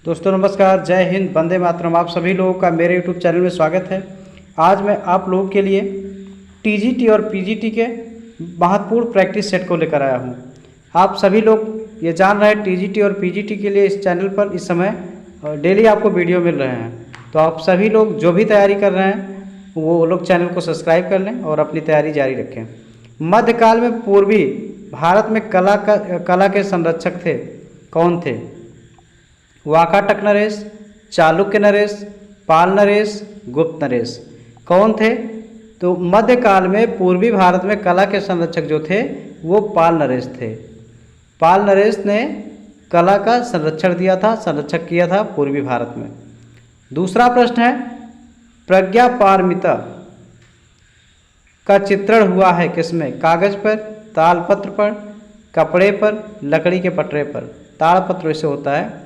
दोस्तों नमस्कार, जय हिंद, वंदे मातरम। आप सभी लोगों का मेरे यूट्यूब चैनल में स्वागत है। आज मैं आप लोगों के लिए टीजीटी और पीजीटी के महत्वपूर्ण प्रैक्टिस सेट को लेकर आया हूं। आप सभी लोग ये जान रहे हैं टीजीटी और पीजीटी के लिए इस चैनल पर इस समय डेली आपको वीडियो मिल रहे हैं। तो आप सभी लोग जो भी तैयारी कर रहे हैं वो लोग चैनल को सब्सक्राइब कर लें और अपनी तैयारी जारी रखें। मध्यकाल में पूर्वी भारत में कला के संरक्षक थे, कौन थे? वाकाटक नरेश, चालुक्य नरेश, पाल नरेश, गुप्त नरेश, कौन थे? तो मध्यकाल में पूर्वी भारत में कला के संरक्षक जो थे वो पाल नरेश थे। पाल नरेश ने कला का संरक्षक किया था पूर्वी भारत में। दूसरा प्रश्न है, प्रज्ञा पारमिता का चित्रण हुआ है किसमें? कागज पर, तालपत्र पर, कपड़े पर, लकड़ी के पटरे पर। ताड़पत्र से होता है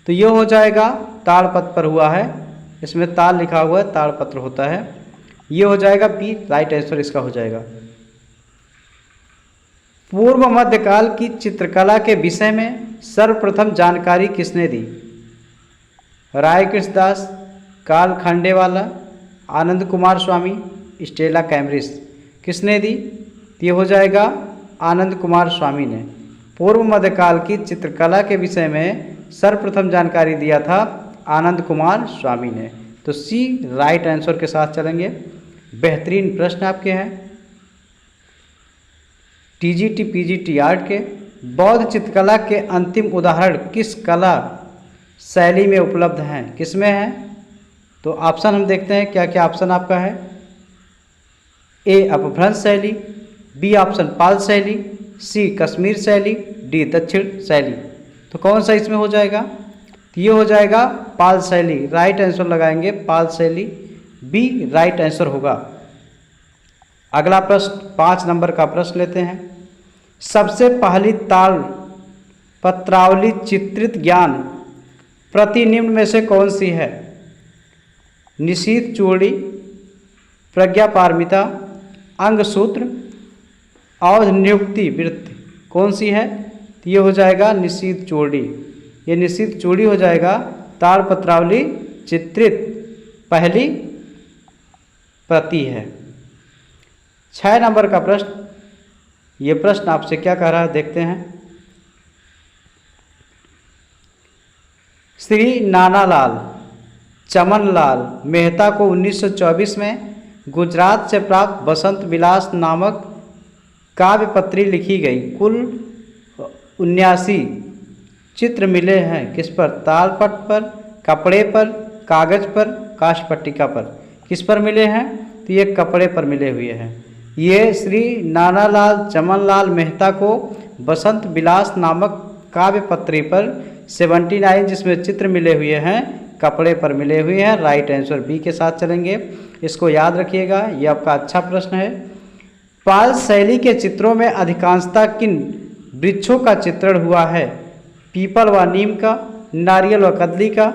तो ये हो जाएगा ताड़पत्र पर हुआ है, इसमें ताल लिखा हुआ है, ताड़पत्र होता है। ये हो जाएगा बी, राइट आंसर इसका हो जाएगा। पूर्व मध्यकाल की चित्रकला के विषय में सर्वप्रथम जानकारी किसने दी? राय कृष्णदास, कार्ल खंडेवाला, आनंद कुमार स्वामी, स्टेला कैम्ब्रिज, किसने दी? ये हो जाएगा आनंद कुमार स्वामी ने। पूर्व मध्यकाल की चित्रकला के विषय में सर्वप्रथम जानकारी दिया था आनंद कुमार स्वामी ने। तो सी राइट आंसर के साथ चलेंगे। बेहतरीन प्रश्न आपके हैं। टीजीटी पीजीटी आर्ट के बौद्ध चित्रकला के अंतिम उदाहरण किस कला शैली में उपलब्ध हैं? किसमें हैं? तो ऑप्शन हम देखते हैं क्या क्या ऑप्शन आपका है। ए अपभ्रंश शैली, बी ऑप्शन पाल शैली, सी कश्मीर शैली, डी दक्षिण शैली। तो कौन सा इसमें हो जाएगा? तो ये हो जाएगा पाल शैली। राइट आंसर लगाएंगे पाल शैली, बी राइट आंसर होगा। अगला प्रश्न 5 नंबर का प्रश्न लेते हैं। सबसे पहली ताल पत्रावली चित्रित ज्ञान प्रति निम्न में से कौन सी है? निशीथ चूड़ी, प्रज्ञा पारमिता, अंगसूत्र, अवध नियुक्ति वृत्ति, कौन सी है? तो ये हो जाएगा निशीथ चूड़ी। ये निशीथ चूड़ी हो जाएगा ताड़पत्रावली चित्रित पहली प्रति है। 6 नंबर का प्रश्न, ये प्रश्न आपसे क्या कह रहा है देखते हैं। श्री नानालाल चमनलाल मेहता को 1924 में गुजरात से प्राप्त बसंत विलास नामक काव्य पत्री लिखी गई। कुल 79 चित्र मिले हैं किस पर? तालपत्र पर, कपड़े पर, कागज पर, काष्ठ पट्टिका पर। किस पर मिले हैं? तो ये कपड़े पर मिले हुए हैं। ये श्री नानालाल चमनलाल मेहता को बसंत विलास नामक काव्य पत्री पर 79 जिसमें चित्र मिले हुए हैं कपड़े पर मिले हुए हैं। राइट आंसर बी के साथ चलेंगे। इसको याद रखिएगा, ये आपका अच्छा प्रश्न है। पाल शैली के चित्रों में अधिकांशतः किन वृक्षों का चित्रण हुआ है? पीपल व नीम का, नारियल व कदली का,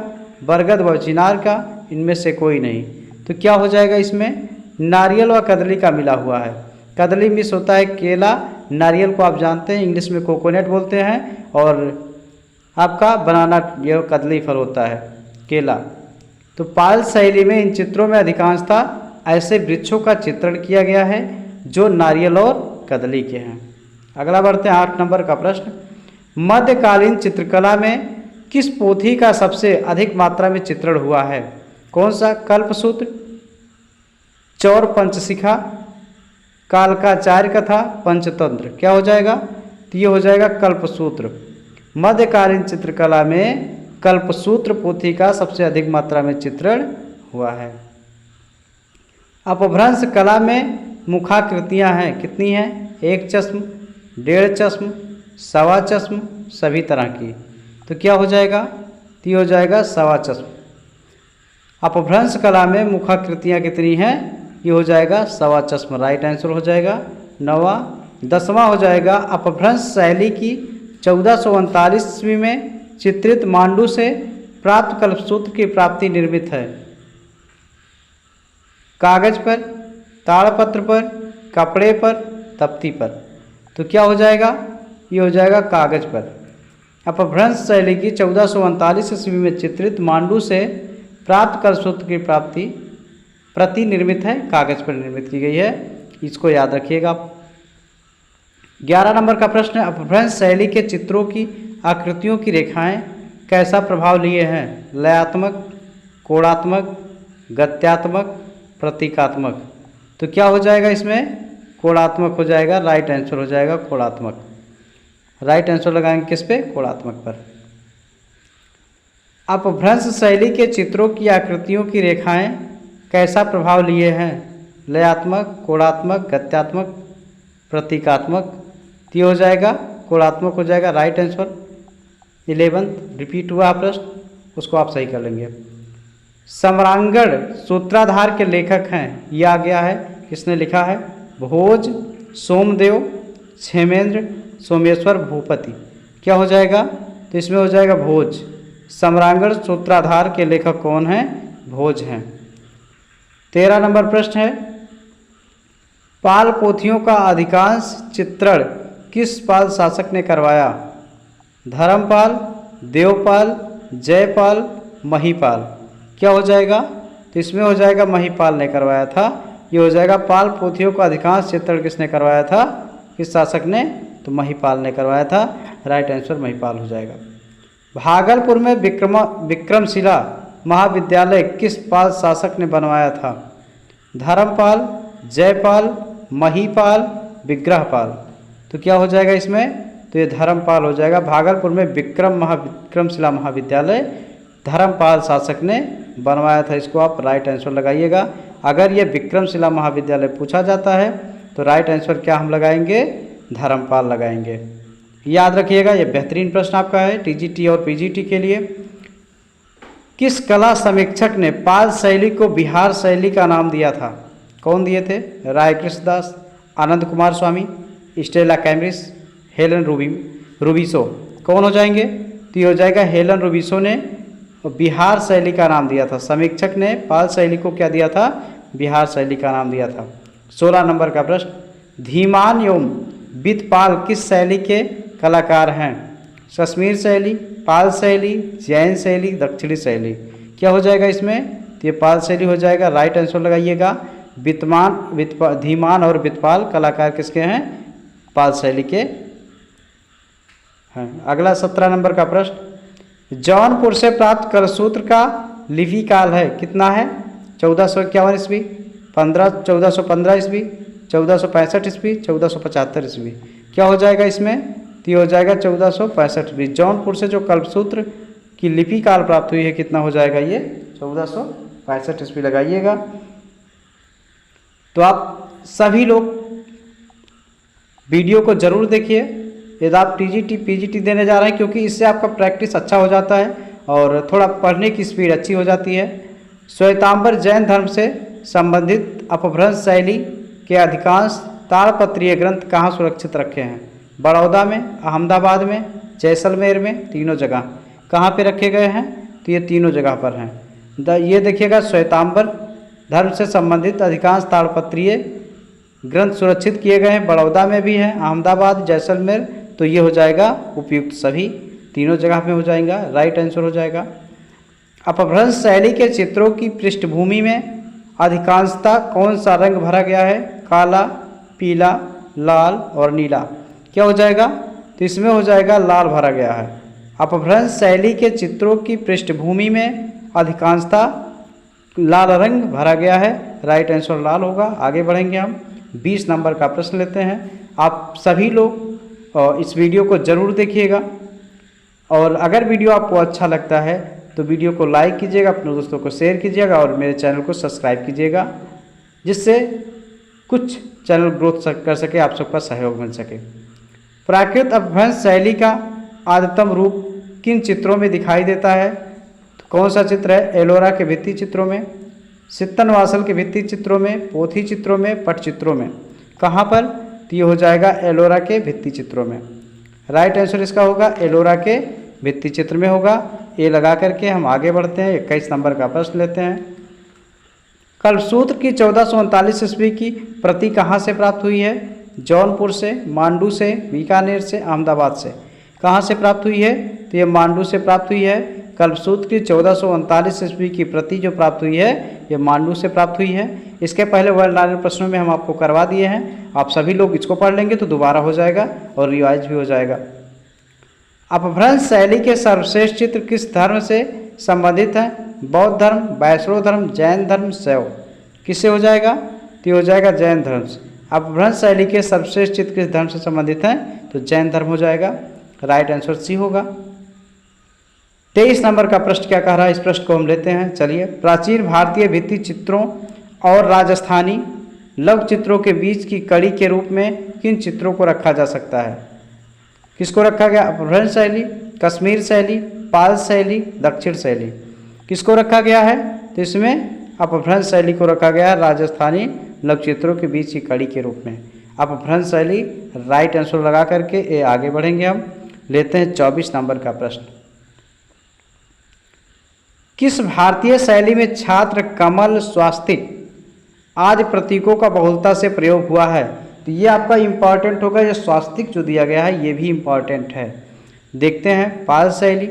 बरगद व चिनार का, इनमें से कोई नहीं। तो क्या हो जाएगा इसमें? नारियल व कदली का मिला हुआ है। कदली मिस होता है केला, नारियल को आप जानते हैं इंग्लिश में कोकोनट बोलते हैं, और आपका बनाना ये कदली फल होता है केला। तो पाल शैली में इन चित्रों में अधिकांशतः ऐसे वृक्षों का चित्रण किया गया है जो नारियल और कदली के हैं। अगला बढ़ते हैं 8 नंबर का प्रश्न। मध्यकालीन चित्रकला में किस पोथी का सबसे अधिक मात्रा में चित्रण हुआ है? कौन सा? कल्पसूत्र, चौर पंचशिखा, कालकाचार्य कथा, पंचतंत्र। क्या हो जाएगा? तो ये हो जाएगा कल्पसूत्र। मध्यकालीन चित्रकला में कल्पसूत्र पोथी का सबसे अधिक मात्रा में चित्रण हुआ है। अपभ्रंश कला में मुखाकृतियाँ हैं, कितनी हैं? 1 चश्म, 1.5 चश्म, 1.25 चश्म, सभी तरह की। तो क्या हो जाएगा? तो ये हो जाएगा 1.25 चश्म। अपभ्रंश कला में मुखाकृतियाँ कितनी हैं? ये हो जाएगा 1.25 चश्म। राइट आंसर हो जाएगा 9वां। 10वां हो जाएगा अपभ्रंश शैली की 1439 ईस्वी में चित्रित मांडू से प्राप्त कल्पसूत्र की प्राप्ति निर्मित है। कागज पर, ताड़पत्र पर, कपड़े पर, तख्ती पर। तो क्या हो जाएगा? ये हो जाएगा कागज पर। अपभ्रंश शैली की 1439 ईस्वी में चित्रित मांडू से प्राप्त कलसूत्र की प्राप्ति प्रति निर्मित है, कागज पर निर्मित की गई है। इसको याद रखिएगा आप। 11 नंबर का प्रश्न है, अपभ्रंश शैली के चित्रों की आकृतियों की रेखाएं कैसा प्रभाव लिए हैं? लयात्मक, कोणात्मक, गत्यात्मक, प्रतीकात्मक। तो क्या हो जाएगा इसमें? कोणात्मक हो जाएगा, राइट आंसर हो जाएगा कोणात्मक। राइट आंसर लगाएंगे किस पे? कोणात्मक पर। अपभ्रंश शैली के चित्रों की आकृतियों की रेखाएं कैसा प्रभाव लिए हैं? लयात्मक, कोणात्मक, गत्यात्मक, प्रतीकात्मक। तो ये हो जाएगा कोणात्मक हो जाएगा, राइट आंसर। 11 रिपीट हुआ प्रश्न, उसको आप सही कर लेंगे। सम्रांगण सूत्राधार के लेखक हैं, ये आ गया है, किसने लिखा है? भोज, सोमदेव, क्षेमेंद्र, सोमेश्वर भूपति। क्या हो जाएगा? तो इसमें हो जाएगा भोज। सम्रांगण सूत्राधार के लेखक कौन हैं? भोज हैं। 13 नंबर प्रश्न है, पाल पोथियों का अधिकांश चित्रण किस पाल शासक ने करवाया? धर्मपाल, देवपाल, जयपाल, महीपाल। क्या हो जाएगा? तो इसमें हो जाएगा महीपाल ने करवाया था। ये हो जाएगा पाल पोथियों का अधिकांश चित्रण किसने करवाया था? किस शासक ने? तो महीपाल ने करवाया था। राइट आंसर महीपाल हो जाएगा। भागलपुर में विक्रमशिला महाविद्यालय किस पाल शासक ने बनवाया था? धर्मपाल, जयपाल, महीपाल, विग्रहपाल। तो क्या हो जाएगा इसमें? तो ये धर्मपाल हो जाएगा। भागलपुर में विक्रमशिला महाविद्यालय धर्मपाल शासक ने बनवाया था। इसको आप राइट आंसर लगाइएगा। अगर ये विक्रमशिला महाविद्यालय पूछा जाता है तो राइट आंसर क्या हम लगाएंगे? धर्मपाल लगाएंगे। याद रखिएगा, ये बेहतरीन प्रश्न आपका है टीजीटी और पीजीटी के लिए। किस कला समीक्षक ने पाल शैली को बिहार शैली का नाम दिया था? कौन दिए थे? राय कृष्णदास, आनंद कुमार स्वामी, स्टेला कैम्ब्रिज, हेलन रूबिसो। कौन हो जाएंगे? तो ये हो जाएगा हेलन रूबिसो ने बिहार शैली का नाम दिया था। समीक्षक ने पाल शैली को क्या दिया था? बिहार शैली का नाम दिया था। 16 नंबर का प्रश्न, धीमान एवं बितपाल किस शैली के कलाकार हैं? कश्मीर शैली, पाल शैली, जैन शैली, दक्षिणी शैली। क्या हो जाएगा इसमें? तो ये पाल शैली हो जाएगा। राइट आंसर लगाइएगा। धीमान और बितपाल कलाकार किसके हैं? पाल शैली के हैं। अगला 17 नंबर का प्रश्न, जौनपुर से प्राप्त कलसूत्र का लिपि काल है कितना है? 1451 ईस्वी, 1415 ईस्वी, 1465 ईस्वी, 1475 ईस्वी। क्या हो जाएगा इसमें? तो ये हो जाएगा 1465 ईस्वी। जौनपुर से जो कलसूत्र की लिपि काल प्राप्त हुई है कितना हो जाएगा? ये 1465 ईस्वी लगाइएगा। तो आप सभी लोग वीडियो को जरूर देखिए यदि आप टीजीटी पीजीटी देने जा रहे हैं, क्योंकि इससे आपका प्रैक्टिस अच्छा हो जाता है और थोड़ा पढ़ने की स्पीड अच्छी हो जाती है। श्वेतांबर जैन धर्म से संबंधित अपभ्रंश शैली के अधिकांश ताड़पत्रीय ग्रंथ कहाँ सुरक्षित रखे हैं? बड़ौदा में, अहमदाबाद में, जैसलमेर में, तीनों जगह। कहाँ पे रखे गए हैं? तो ये तीनों जगह पर हैं। ये देखिएगा, श्वेतांबर धर्म से संबंधित अधिकांश ताड़पत्रीय ग्रंथ सुरक्षित किए गए हैं। बड़ौदा में भी हैं, अहमदाबाद, जैसलमेर। तो ये हो जाएगा उपयुक्त, सभी तीनों जगह पे हो जाएगा। राइट आंसर हो जाएगा। अपभ्रंश शैली के चित्रों की पृष्ठभूमि में अधिकांशतः कौन सा रंग भरा गया है? काला, पीला, लाल और नीला। क्या हो जाएगा? तो इसमें हो जाएगा लाल भरा गया है। अपभ्रंश शैली के चित्रों की पृष्ठभूमि में अधिकांशतः लाल रंग भरा गया है। राइट आंसर लाल होगा। आगे बढ़ेंगे हम 20 नंबर का प्रश्न लेते हैं। आप सभी लोग इस वीडियो को ज़रूर देखिएगा और अगर वीडियो आपको अच्छा लगता है तो वीडियो को लाइक कीजिएगा, अपने दोस्तों को शेयर कीजिएगा और मेरे चैनल को सब्सक्राइब कीजिएगा, जिससे कुछ चैनल ग्रोथ कर सके, आप सबका सहयोग मिल सके। प्राकृत अपभ्रंश शैली का आदतम रूप किन चित्रों में दिखाई देता है? तो कौन सा चित्र है? एलोरा के भित्ति चित्रों में, सित्तनवासल के भित्ति चित्रों में, पोथी चित्रों में, पटचित्रों में। कहाँ पर? तो ये हो जाएगा एलोरा के भित्ति चित्रों में। राइट आंसर इसका होगा एलोरा के भित्ति चित्र में होगा। ये लगा करके हम आगे बढ़ते हैं। 21 नंबर का प्रश्न लेते हैं। कलसूत्र की 1439 ईस्वी की प्रति कहाँ से प्राप्त हुई है? जौनपुर से, मांडू से, बीकानेर से, अहमदाबाद से। कहाँ से प्राप्त हुई है? तो ये मांडू से प्राप्त हुई है। कल्पसूत्र की 1439 ईस्वी की प्रति जो प्राप्त हुई है ये मांडू से प्राप्त हुई है। इसके पहले वर्णनालीय प्रश्नों में हम आपको करवा दिए हैं, आप सभी लोग इसको पढ़ लेंगे तो दोबारा हो जाएगा और रिवाइज भी हो जाएगा। अपभ्रंश शैली के सर्वश्रेष्ठ चित्र किस धर्म से संबंधित हैं? बौद्ध धर्म, वैष्णव धर्म, जैन धर्म, शैव। किससे हो जाएगा? तो ये हो जाएगा जैन धर्म से। अपभ्रंश शैली के सर्वश्रेष्ठ चित्र किस धर्म से संबंधित हैं? तो जैन धर्म हो जाएगा। राइट आंसर सी होगा। 23 नंबर का प्रश्न क्या कह रहा है, इस प्रश्न को हम लेते हैं। चलिए, प्राचीन भारतीय भित्ति चित्रों और राजस्थानी लघु चित्रों के बीच की कड़ी के रूप में किन चित्रों को रखा जा सकता है? किसको रखा गया? अपभ्रंश शैली, कश्मीर शैली, पाल शैली, दक्षिण शैली। किसको रखा गया है? तो इसमें अपभ्रंश शैली को रखा गया है, राजस्थानी लघु चित्रों के बीच की कड़ी के रूप में। अपभ्रंश शैली राइट आंसर लगा करके ये आगे बढ़ेंगे। हम लेते हैं 24 नंबर का प्रश्न। किस भारतीय शैली में छात्र, कमल, स्वास्तिक आदि प्रतीकों का बहुलता से प्रयोग हुआ है? तो ये आपका इम्पॉर्टेंट होगा, ये स्वास्तिक जो दिया गया है ये भी इम्पॉर्टेंट है। देखते हैं, पाल शैली,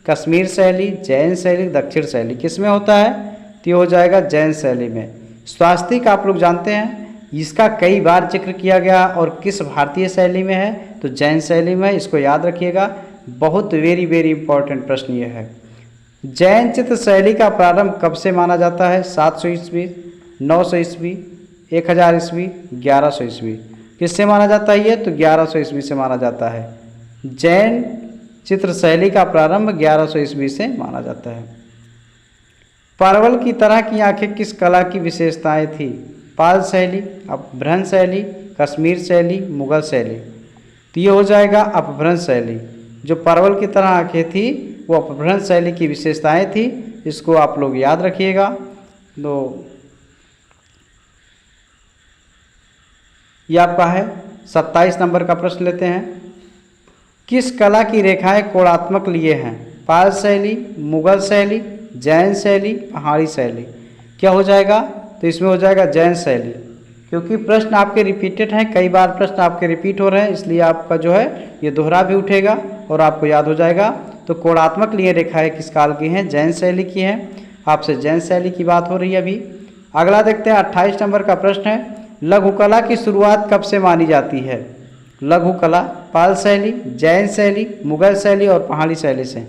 कश्मीर शैली, जैन शैली, दक्षिण शैली किस में होता है? तो ये हो जाएगा जैन शैली में। स्वास्तिक आप लोग जानते हैं इसका कई बार जिक्र किया गया और किस भारतीय शैली में है? तो जैन शैली में। इसको याद रखिएगा, बहुत वेरी वेरी इंपॉर्टेंट प्रश्न ये है। जैन चित्र शैली का प्रारंभ कब से माना जाता है? 700 ईस्वी, 900 ईस्वी, 1000 ईस्वी, 1100 ईस्वी। किससे माना जाता है ये? तो 1100 ईस्वी से माना जाता है। जैन चित्र शैली का प्रारंभ 1100 ईस्वी से माना जाता है। परवल की तरह की आंखें किस कला की विशेषताएं थी? पाल शैली, अपभ्रंश शैली, कश्मीर शैली, मुगल शैली। तो ये हो जाएगा अपभ्रंश शैली। जो परवल की तरह आंखें थी वो अपभ्रंश शैली की विशेषताएं थी, इसको आप लोग याद रखिएगा। तो ये आपका है 27 नंबर का प्रश्न लेते हैं। किस कला की रेखाएं कोणात्मक लिए हैं? पाल शैली, मुगल शैली, जैन शैली, पहाड़ी शैली। क्या हो जाएगा? तो इसमें हो जाएगा जैन शैली, क्योंकि प्रश्न आपके रिपीटेड हैं, कई बार प्रश्न आपके रिपीट हो रहे हैं, इसलिए आपका जो है ये दोहरा भी उठेगा और आपको याद हो जाएगा। तो कोणात्मक लिए रेखाएं किस काल की हैं? जैन शैली की हैं। आपसे जैन शैली की बात हो रही है अभी। अगला देखते हैं, 28 नंबर का प्रश्न है, लघु कला की शुरुआत कब से मानी जाती है? लघु कला पाल शैली, जैन शैली, मुगल शैली और पहाड़ी शैली से।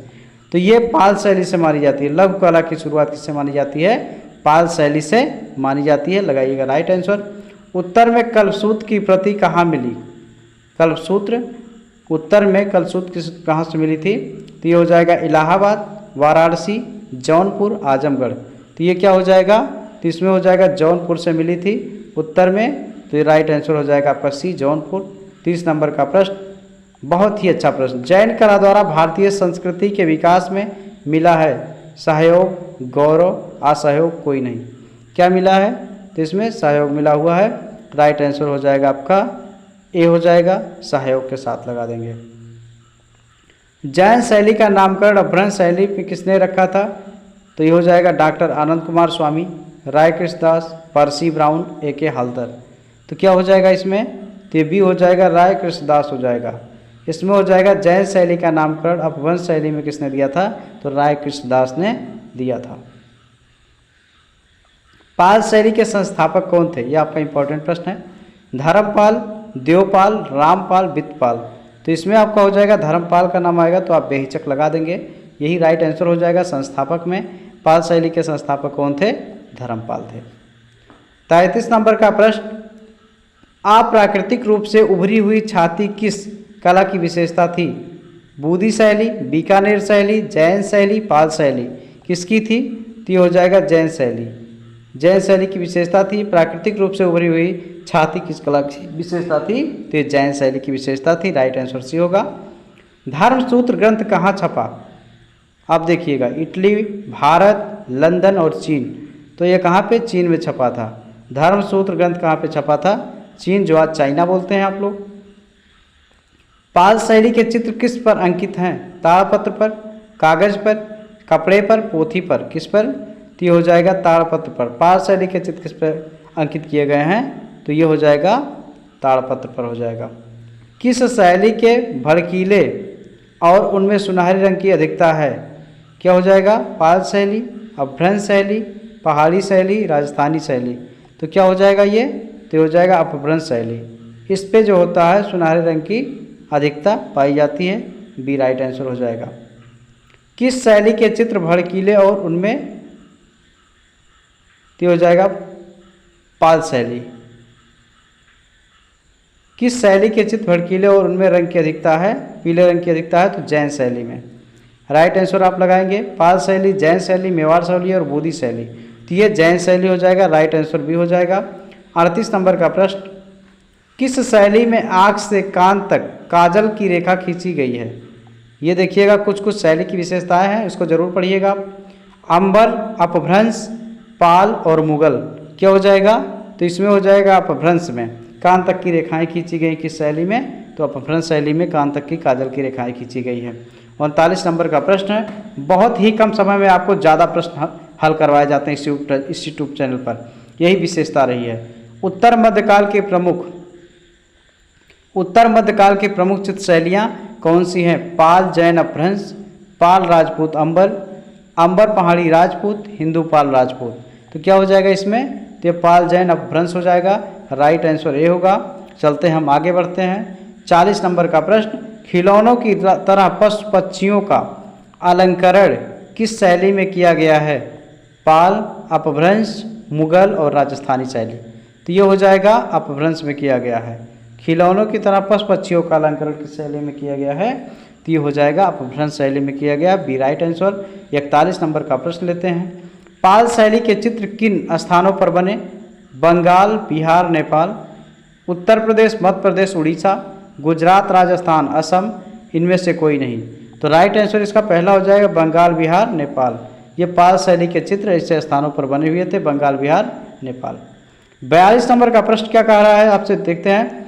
तो ये पाल शैली से मानी जाती है। लघु कला की शुरुआत किससे मानी जाती है? पाल शैली से मानी जाती है। लगाइएगा राइट आंसर। उत्तर में कल्पसूत्र की प्रति कहाँ मिली? कल्पसूत्र उत्तर में कल्पसूत्र कहाँ से मिली थी? तो ये हो जाएगा इलाहाबाद, वाराणसी, जौनपुर, आजमगढ़। तो ये क्या हो जाएगा? तो इसमें हो जाएगा जौनपुर से मिली थी उत्तर में। तो ये राइट आंसर हो जाएगा आपका सी, जौनपुर। 30 नंबर का प्रश्न, बहुत ही अच्छा प्रश्न। जैन कला द्वारा भारतीय संस्कृति के विकास में मिला है सहयोग, गौरव, असहयोग कोई नहीं। क्या मिला है? तो इसमें सहयोग मिला हुआ है। राइट आंसर हो जाएगा आपका ए हो जाएगा, सहयोग के साथ लगा देंगे। जैन शैली का नामकरण अपभ्रंश शैली में किसने रखा था? तो ये हो जाएगा डॉक्टर आनंद कुमार स्वामी, राय कृष्णदास, पर्सी ब्राउन, A.K. हालदर। तो क्या हो जाएगा इसमें? तो ये भी हो जाएगा राय कृष्णदास हो जाएगा। इसमें हो जाएगा जैन शैली का नामकरण अपभ्रंश शैली में किसने दिया था? तो राय कृष्णदास ने दिया था। पाल शैली के संस्थापक कौन थे? ये आपका इंपॉर्टेंट प्रश्न है। धर्मपाल, देवपाल, रामपाल, वित्तपाल। तो इसमें आपका हो जाएगा धर्मपाल का नाम आएगा तो आप बेहिचक लगा देंगे, यही राइट आंसर हो जाएगा। संस्थापक में पाल शैली के संस्थापक कौन थे? धर्मपाल थे। 33 नंबर का प्रश्न, अप्राकृतिक रूप से उभरी हुई छाती किस कला की विशेषता थी? बूदी शैली, बीकानेर शैली, जैन शैली, पाल शैली। किसकी थी? तो ये हो जाएगा जैन शैली। जैन शैली की विशेषता थी प्राकृतिक रूप से उभरी हुई छाती किस कला की विशेषता थी? तो ये जैन शैली की विशेषता थी। राइट आंसर सी होगा। धर्मसूत्र ग्रंथ कहाँ छपा? आप देखिएगा, इटली, भारत, लंदन और चीन। तो ये कहाँ पे? चीन में छपा था। धर्मसूत्र ग्रंथ कहाँ पे छपा था? चीन, जो आज चाइना बोलते हैं आप लोग। पाल शैली के चित्र किस पर अंकित हैं? ताड़पत्र पर, कागज पर, कपड़े पर, पोथी पर। किस पर? तो ये हो जाएगा ताड़पत्र पर। पाल शैली के चित्र किस पर अंकित किए गए हैं? तो ये हो जाएगा ताड़पत्र पर हो जाएगा। किस शैली के भड़कीले और उनमें सुनहरे रंग की अधिकता है, क्या हो जाएगा? पाल शैली, अपभ्रंश शैली, पहाड़ी शैली, राजस्थानी शैली। तो क्या हो जाएगा ये? तो हो जाएगा अपभ्रंश शैली। इस पे जो होता है सुनहरे रंग की अधिकता पाई जाती है, बी राइट आंसर हो जाएगा। किस शैली के चित्र भड़कीले और उनमें, तो हो जाएगा पाल शैली। किस शैली के चित्र भड़कीले और उनमें रंग की अधिकता है, पीले रंग की अधिकता है? तो जैन शैली में। राइट आंसर आप लगाएंगे पाल शैली, जैन शैली, मेवाड़ शैली और बोधी शैली। तो ये जैन शैली हो जाएगा, राइट आंसर भी हो जाएगा। 38 नंबर का प्रश्न, किस शैली में आँख से कान तक काजल की रेखा खींची गई है? ये देखिएगा कुछ कुछ शैली की विशेषताएं हैं, इसको जरूर पढ़िएगा। अंबर, अपभ्रंश, पाल और मुगल। क्या हो जाएगा? तो इसमें हो जाएगा अपभ्रंश में कान तक की रेखाएं खींची गई। किस शैली में? तो अपभ्रंश शैली में कान तक की काजल की रेखाएं खींची गई है। 39 नंबर का प्रश्न है, बहुत ही कम समय में आपको ज़्यादा प्रश्न हल करवाए जाते हैं इस यूट्यूब चैनल पर, यही विशेषता रही है। उत्तर मध्यकाल के प्रमुख चित्र शैलियाँ कौन सी हैं? पाल, जैन, अपभ्रंश, पाल, राजपूत, अंबर पहाड़ी राजपूत, हिंदू पाल राजपूत। तो क्या हो जाएगा इसमें? तो पाल, जैन, अपभ्रंश हो जाएगा, राइट आंसर ए होगा। चलते हम आगे बढ़ते हैं। 40 नंबर का प्रश्न, खिलौनों की तरह पशु पक्षियों का अलंकरण किस शैली में किया गया है? पाल, अपभ्रंश, मुगल और राजस्थानी शैली। तो ये हो जाएगा अपभ्रंश में किया गया है। खिलौनों की तरह पशु पक्षियों का अलंकरण किस शैली में किया गया है? तो ये हो जाएगा अपभ्रंश शैली में किया गया, बी राइट आंसर। 41 नंबर का प्रश्न लेते हैं। पाल शैली के चित्र किन स्थानों पर बने? बंगाल, बिहार, नेपाल, उत्तर प्रदेश, मध्य प्रदेश, उड़ीसा, गुजरात, राजस्थान, असम, इनमें से कोई नहीं। तो राइट आंसर इसका पहला हो जाएगा बंगाल, बिहार, नेपाल। ये पाल शैली के चित्र ऐसे स्थानों पर बने हुए थे, बंगाल, बिहार, नेपाल। 42 नंबर का प्रश्न क्या कह रहा है आपसे देखते हैं।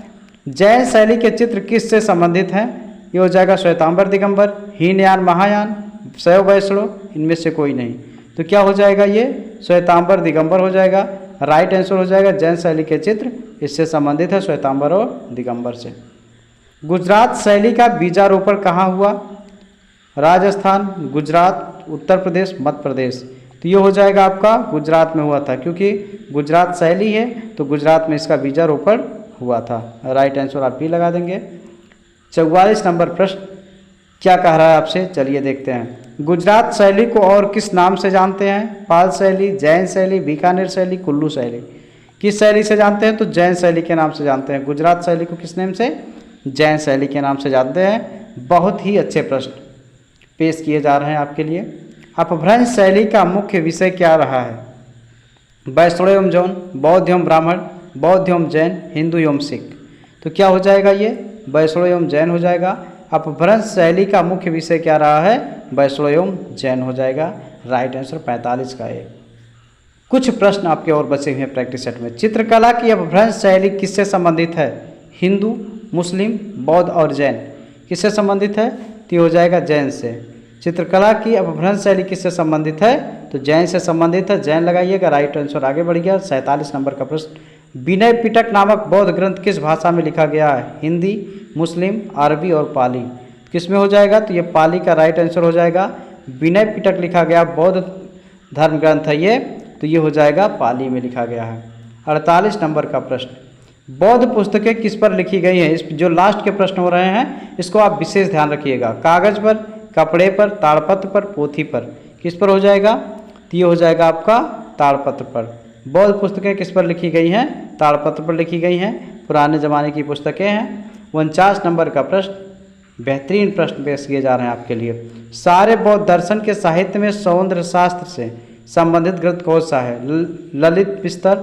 जैन शैली के चित्र किस से संबंधित हैं? ये हो जाएगा श्वेतांबर, दिगंबर, हीनयान, महायान, शैव, वैष्णव, इनमें से कोई नहीं। तो क्या हो जाएगा? ये श्वेतांबर, दिगंबर हो जाएगा, राइट आंसर हो जाएगा। जैन शैली के चित्र इससे संबंधित है, श्वेतांबर और दिगंबर से। गुजरात शैली का बीजारोपण कहाँ हुआ? राजस्थान, गुजरात, उत्तर प्रदेश, मध्य प्रदेश। तो ये हो जाएगा आपका गुजरात में हुआ था, क्योंकि गुजरात शैली है तो गुजरात में इसका बीजारोपण हुआ था। राइट आंसर आप भी लगा देंगे। 44 नंबर प्रश्न क्या कह रहा है आपसे, चलिए देखते हैं। गुजरात शैली को और किस नाम से जानते हैं? पाल शैली, जैन शैली, बीकानेर शैली, कुल्लू शैली। किस शैली से जानते हैं? तो जैन शैली के नाम से जानते हैं। गुजरात शैली को किस नाम से? जैन शैली के नाम से जानते हैं। बहुत ही अच्छे प्रश्न पेश किए जा रहे हैं आपके लिए। अपभ्रंश शैली का मुख्य विषय क्या रहा है? वैष्णव एवं जैन, बौद्ध एवं ब्राह्मण, बौद्ध एवं जैन, हिंदू एवं सिख। तो क्या हो जाएगा? ये वैष्णव एवं जैन हो जाएगा। अपभ्रंश शैली का मुख्य विषय क्या रहा है? वैष्णव एवं जैन हो जाएगा, राइट आंसर 45 का है। कुछ प्रश्न आपके और बचे हुए हैं प्रैक्टिस सेट में। चित्रकला की अपभ्रंश शैली किससे संबंधित है? हिंदू, मुस्लिम, बौद्ध और जैन। किससे संबंधित है? तो हो जाएगा जैन से। चित्रकला की अपभ्रंश शैली किससे संबंधित है? तो जैन से संबंधित है, जैन लगाइएगा, राइट आंसर आगे बढ़ गया। 47 नंबर का प्रश्न, विनय पिटक नामक बौद्ध ग्रंथ किस भाषा में लिखा गया है? हिंदी, मुस्लिम, अरबी और पाली। किस में हो जाएगा? तो ये पाली का राइट आंसर हो जाएगा। विनय पिटक लिखा गया बौद्ध धर्म ग्रंथ है ये, तो ये हो जाएगा पाली में लिखा गया है। 48 नंबर का प्रश्न, बौद्ध पुस्तकें किस पर लिखी गई हैं? इस जो लास्ट के प्रश्न हो रहे हैं इसको आप विशेष ध्यान रखिएगा। कागज पर, कपड़े पर, ताड़पत्र पर, पोथी पर। किस पर हो जाएगा? तो ये हो जाएगा आपका ताड़पत्र पर। बौद्ध पुस्तकें किस पर लिखी गई हैं? ताड़पत्र पर लिखी गई हैं, पुराने ज़माने की पुस्तकें हैं। 49 नंबर का प्रश्न, बेहतरीन प्रश्न पेश किए जा रहे हैं आपके लिए। सारे बौद्ध दर्शन के साहित्य में सौंदर्य शास्त्र से संबंधित ग्रंथ कौन सा है? ललित विस्तर,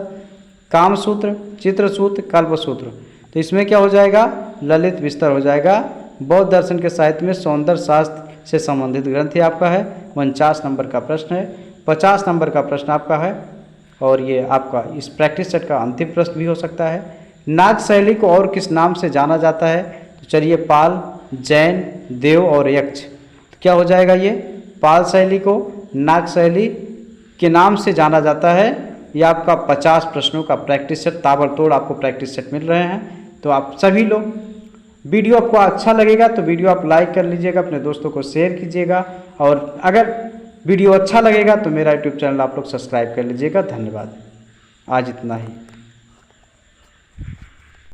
कामसूत्र, चित्रसूत्र, कल्पसूत्र। तो इसमें क्या हो जाएगा? ललित विस्तर हो जाएगा। बौद्ध दर्शन के साहित्य में सौंदर्य शास्त्र से संबंधित ग्रंथ ही आपका है। 49 नंबर का प्रश्न है। 50 नंबर का प्रश्न आपका है और ये आपका इस प्रैक्टिस सेट का अंतिम प्रश्न भी हो सकता है। नाग शैली को और किस नाम से जाना जाता है? तो चलिए, पाल, जैन, देव और यक्ष। तो क्या हो जाएगा? ये पाल शैली को नाग शैली के नाम से जाना जाता है। ये आपका 50 प्रश्नों का प्रैक्टिस सेट, ताबड़तोड़ आपको प्रैक्टिस सेट मिल रहे हैं। तो आप सभी लोग वीडियो आपको अच्छा लगेगा तो वीडियो आप लाइक कर लीजिएगा, अपने दोस्तों को शेयर कीजिएगा, और अगर वीडियो अच्छा लगेगा तो मेरा यूट्यूब चैनल आप लोग सब्सक्राइब कर लीजिएगा। धन्यवाद। आज इतना ही।